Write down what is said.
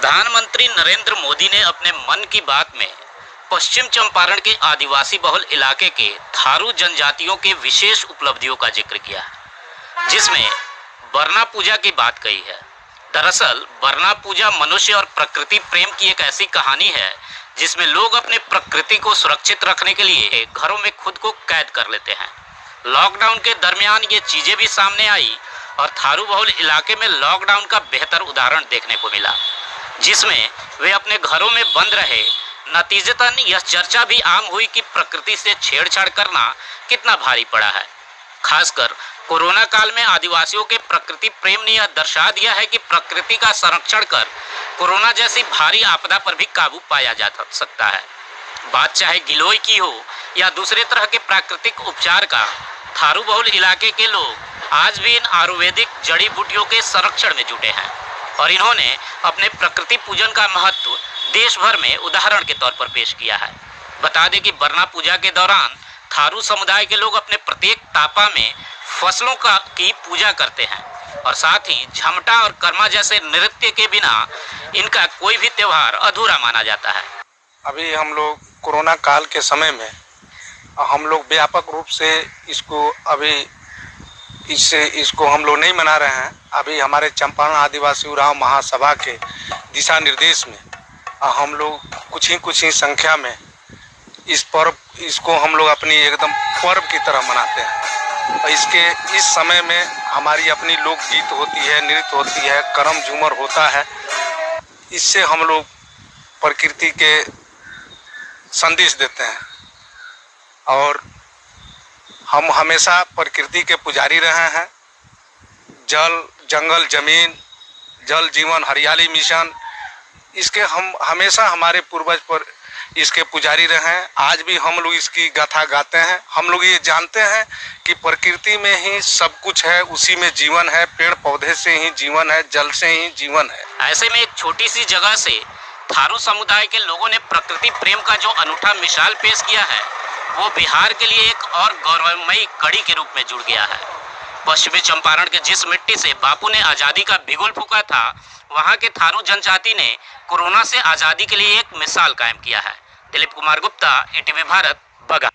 प्रधानमंत्री नरेंद्र मोदी ने अपने मन की बात में पश्चिम चंपारण के आदिवासी बहुल इलाके के थारू जनजातियों के विशेष उपलब्धियों का जिक्र किया है, जिसमें बरना पूजा की बात कही है। दरअसल बरना पूजा मनुष्य और प्रकृति प्रेम की एक ऐसी कहानी है जिसमें लोग अपने प्रकृति को सुरक्षित रखने के लिए घरों में खुद को कैद कर लेते हैं। लॉकडाउन के दरमियान ये चीजें भी सामने आई और थारू बहुल इलाके में लॉकडाउन का बेहतर उदाहरण देखने को मिला, जिसमें वे अपने घरों में बंद रहे। नतीजतन यह चर्चा भी आम हुई कि प्रकृति से छेड़छाड़ करना कितना भारी पड़ा है। खासकर कोरोना काल में आदिवासियों के प्रकृति प्रेम ने यह दर्शा दिया है कि प्रकृति का संरक्षण कर कोरोना जैसी भारी आपदा पर भी काबू पाया जा सकता है। बात चाहे गिलोय की हो या दूसरे तरह के प्राकृतिक उपचार का, थारू बहुल इलाके के लोग आज भी इन आयुर्वेदिक जड़ी बूटियों के संरक्षण में जुटे हैं और इन्होंने अपने प्रकृति पूजन का महत्व देश भर में उदाहरण के तौर पर पेश किया है। बता दें कि बरना पूजा के दौरान थारू समुदाय के लोग अपने प्रत्येक टापा में फसलों की पूजा करते हैं और साथ ही झमटा और कर्मा जैसे नृत्य के बिना इनका कोई भी त्योहार अधूरा माना जाता है। अभी हम लोग कोरोना काल के समय में हम लोग व्यापक रूप से इसको हम लोग नहीं मना रहे हैं। अभी हमारे चंपारण आदिवासी उरांव महासभा के दिशा निर्देश में हम लोग कुछ ही संख्या में इसको हम लोग अपनी एकदम पर्व की तरह मनाते हैं। और इस समय में हमारी अपनी लोकगीत होती है, नृत्य होती है, करम झूमर होता है। इससे हम लोग प्रकृति के संदेश देते हैं और हम हमेशा प्रकृति के पुजारी रहे हैं। जल, जंगल, जमीन, जल जीवन, हरियाली मिशन, इसके हम हमेशा हमारे पूर्वज पर इसके पुजारी रहे हैं। आज भी हम लोग इसकी गाथा गाते हैं। हम लोग ये जानते हैं कि प्रकृति में ही सब कुछ है, उसी में जीवन है, पेड़ पौधे से ही जीवन है, जल से ही जीवन है। ऐसे में एक छोटी सी जगह से थारू समुदाय के लोगों ने प्रकृति प्रेम का जो अनूठा मिसाल पेश किया है, वो बिहार के लिए एक और गौरवमयी कड़ी के रूप में जुड़ गया है। पश्चिमी चंपारण के जिस मिट्टी से बापू ने आज़ादी का बिगुल फूंका था, वहाँ के थारू जनजाति ने कोरोना से आज़ादी के लिए एक मिसाल कायम किया है। दिलीप कुमार गुप्ता, ईटीवी भारत, बगा।